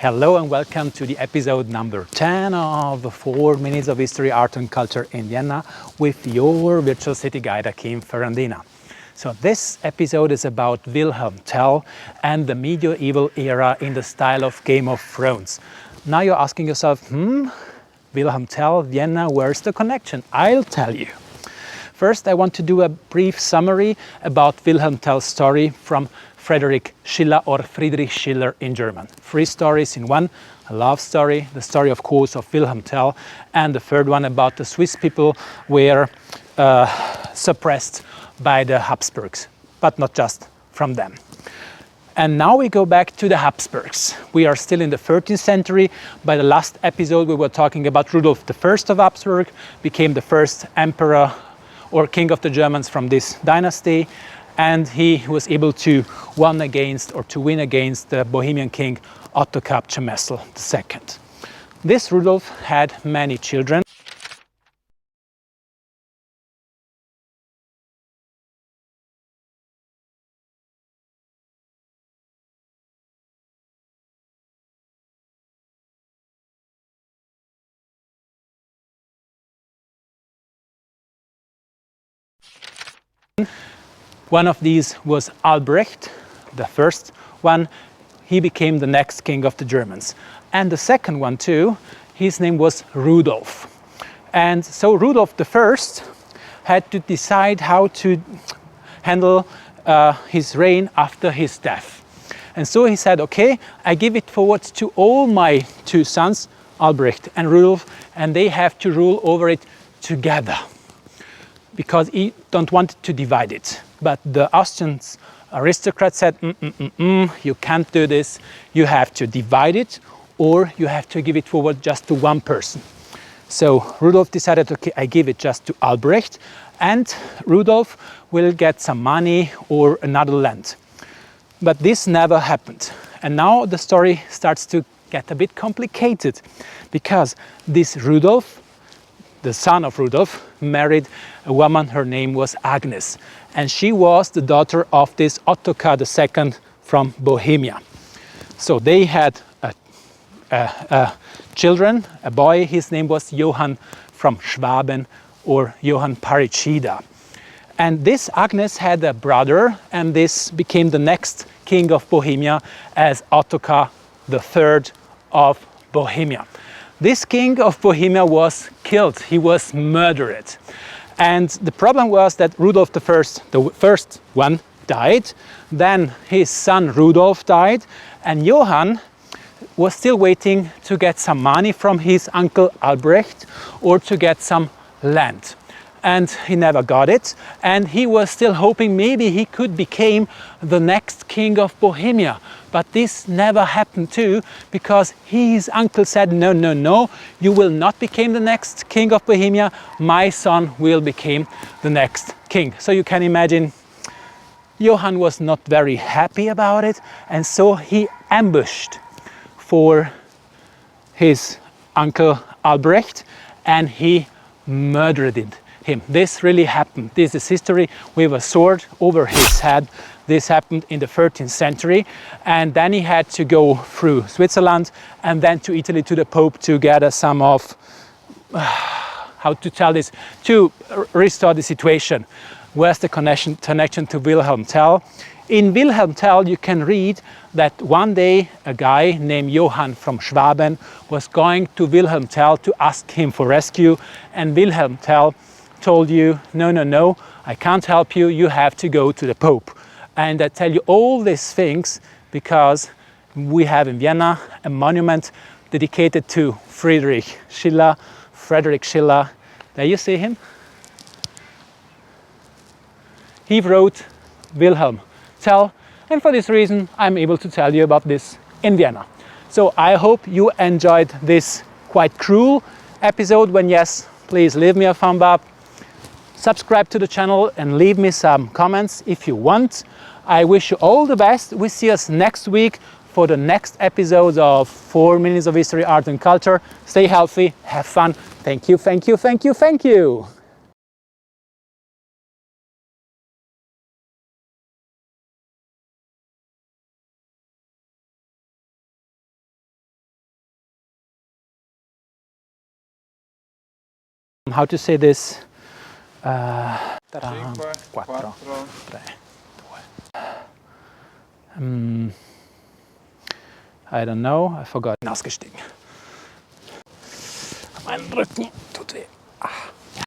Hello and welcome to the episode number 10 of 4 Minutes of History, Art and Culture in Vienna with your virtual city guide Achim Ferrandina. So this episode is about Wilhelm Tell and the medieval era in the style of Game of Thrones. Now you're asking yourself, Wilhelm Tell, Vienna, where's the connection? I'll tell you. First, I want to do a brief summary about Wilhelm Tell's story from Friedrich Schiller, or Friedrich Schiller in German. 3 stories in one: a love story, the story of course of Wilhelm Tell, and the third one about the Swiss people were suppressed by the Habsburgs, but not just from them. And now we go back to the Habsburgs. We are still in the 13th century. By the last episode we were talking about Rudolf I of Habsburg, became the first emperor or king of the Germans from this dynasty, and he was able to win against the Bohemian king Ottokar Przemysl II. This Rudolf had many children. One of these was Albrecht, the first one. He became the next king of the Germans. And the second one too, his name was Rudolf. And so Rudolf I had to decide how to handle his reign after his death. And so he said, okay, I give it forward to all my 2 sons, Albrecht and Rudolf, and they have to rule over it together, because he don't want to divide it. But the Austrian aristocrats said, you can't do this, you have to divide it, or you have to give it forward just to one person. So Rudolf decided, okay, I give it just to Albrecht, and Rudolf will get some money or another land. But this never happened. And now the story starts to get a bit complicated, because this Rudolf, the son of Rudolf, married a woman. Her name was Agnes, and she was the daughter of this Ottokar II from Bohemia. So they had children, a boy. His name was Johann from Schwaben, or Johann Paricida. And this Agnes had a brother, and this became the next king of Bohemia as Ottokar III of Bohemia. This king of Bohemia was killed, he was murdered. And the problem was that Rudolf I, the first one, died, then his son Rudolf died, and Johann was still waiting to get some money from his uncle Albrecht or to get some land. And he never got it, and he was still hoping maybe he could become the next king of Bohemia. But this never happened too, because his uncle said, no, you will not become the next king of Bohemia, my son will become the next king. So you can imagine Johann was not very happy about it, and so he ambushed for his uncle Albrecht and he murdered him. This really happened. This is history, with a sword over his head. This happened in the 13th century, and then he had to go through Switzerland and then to Italy to the Pope to gather some of, how to tell this, to restore the situation. Where's the connection to Wilhelm Tell? In Wilhelm Tell you can read that one day a guy named Johann from Schwaben was going to Wilhelm Tell to ask him for rescue, and Wilhelm Tell told you, no, I can't help you, you have to go to the Pope. And I tell you all these things because we have in Vienna a monument dedicated to Friedrich Schiller. There you see him. He wrote Wilhelm Tell, and for this reason I'm able to tell you about this in Vienna. So I hope you enjoyed this quite cruel episode. When yes, please leave me a thumb up. Subscribe to the channel and leave me some comments if you want. I wish you all the best. We see us next week for the next episode of 4 Minutes of History, Art and Culture. Stay healthy, have fun. Thank you. How to say this? 3, 4, 3, 2. I don't know, I forgot. Ausgestiegen. Mein Rücken tut weh.